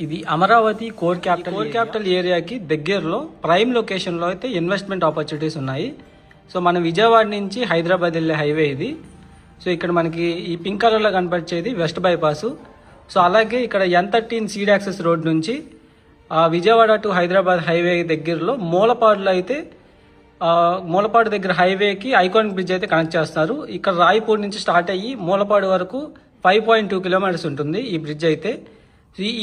ఇది Amaravati core capital ఏరియాకి దగ్గరలో ప్రైమ్ లొకేషన్లో అయితే ఇన్వెస్ట్మెంట్ ఆపర్చునిటీస్ ఉన్నాయి. సో మనం విజయవాడ నుంచి హైదరాబాద్ వెళ్ళే హైవే ఇది. సో ఇక్కడ మనకి ఈ పింక్ కలర్లో కనపరిచేది వెస్ట్ బైపాస్. సో అలాగే ఇక్కడ N13 సీడ్ యాక్సెస్ రోడ్ నుంచి విజయవాడ టు హైదరాబాద్ హైవే దగ్గరలో మూలపాడులో అయితే మూలపాడు దగ్గర హైవేకి ఐకానిక్ బ్రిడ్జ్ అయితే కనెక్ట్ చేస్తున్నారు. ఇక్కడ రాయపూర్ నుంచి స్టార్ట్ అయ్యి మూలపాడు వరకు 5.2 కిలోమీటర్స్ ఉంటుంది ఈ బ్రిడ్జ్ అయితే.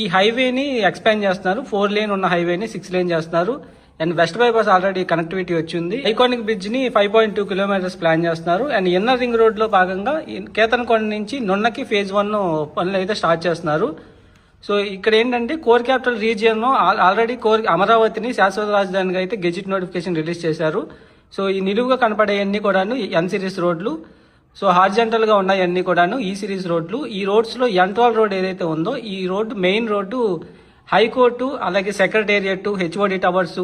ఈ హైవేని ఎక్స్పాండ్ చేస్తున్నారు. 4 లేన్ ఉన్న హైవేని 6 లేన్ చేస్తున్నారు. And west bypass already connectivity వచ్చింది. ఐకానిక్ బ్రిడ్జ్ ని 5.2 కిలోమీటర్స్ ప్లాన్ చేస్తున్నారు. అండ్ ఇన్నర్ రింగ్ రోడ్ లో భాగంగా కేతనకొండ నుంచి నున్నకి ఫేజ్ 1 పనులు అయితే స్టార్ట్ చేస్తున్నారు. సో ఇక్కడ ఏంటంటే కోర్ క్యాపిటల్ రీజియన్ లో ఆల్రెడీ అమరావతిని శాశ్వత రాజధానిగా అయితే గెజిట్ నోటిఫికేషన్ రిలీజ్ చేశారు. సో ఈ నిలువుగా కనపడేవన్నీ కూడాను N సిరీస్ రోడ్లు. సో హార్జెంటల్ గా ఉన్నాయన్నీ కూడాను ఈ సిరీస్ రోడ్లు. ఈ రోడ్స్ లో N12 రోడ్ ఏదైతే ఉందో ఈ రోడ్డు మెయిన్ రోడ్డు హైకోర్టు, అలాగే సెక్రటేరియట్, HOD టవర్స్,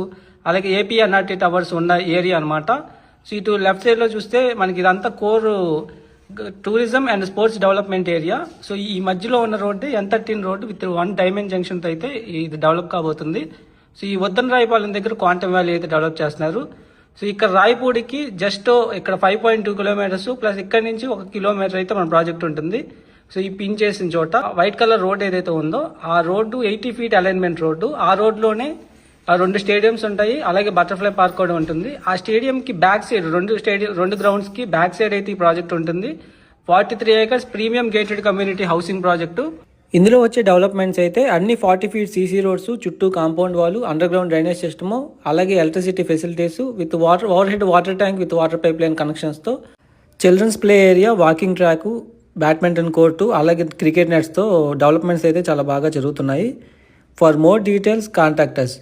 అలాగే APNRT టవర్స్ ఉన్న ఏరియా అనమాట. సో ఇటు లెఫ్ట్ సైడ్ లో చూస్తే మనకి ఇదంతా core tourism and sports development area. So ఈ మధ్యలో ఉన్న road N13 road with 1 diamond junction తో అయితే ఇది డెవలప్ కాబోతుంది. సో ఈ వద్దన రాయపాలెం దగ్గర క్వాంటమ్ వ్యాలీ అయితే డెవలప్ చేస్తున్నారు. సో ఇక్కడ రాయపూడికి జస్ట్ ఇక్కడ 5.2 కిలోమీటర్స్ ప్లస్ ఇక్కడ నుంచి 1 కిలోమీటర్ అయితే మన ప్రాజెక్ట్ ఉంటుంది. సో ఈ పిన్ చేసిన చోట వైట్ కలర్ రోడ్ ఏదైతే ఉందో ఆ రోడ్డు 80 ఫీట్ అలైన్మెంట్ రోడ్డు. ఆ రోడ్లోనే 2 స్టేడియంస్ ఉంటాయి, అలాగే బటర్ఫ్లై పార్క్ కూడా ఉంటుంది. ఆ స్టేడియం కి బ్యాక్ సైడ్ 2 గ్రౌండ్స్ కి బ్యాక్ సైడ్ అయితే ఈ ప్రాజెక్ట్ ఉంటుంది. 43 acres premium gated community housing project. ఇందులో వచ్చే డెవలప్మెంట్స్ అయితే అన్ని 40 ఫీట్ CC రోడ్స్, చుట్టూ compound wall, underground drainage system, అలాగే electricity facilities with overhead water tank with water pipeline connections తో, children's play area, walking track, badminton court, అలాగే cricket nets తో developments అయితే చాలా బాగా జరుగుతున్నాయి. For more details contact us.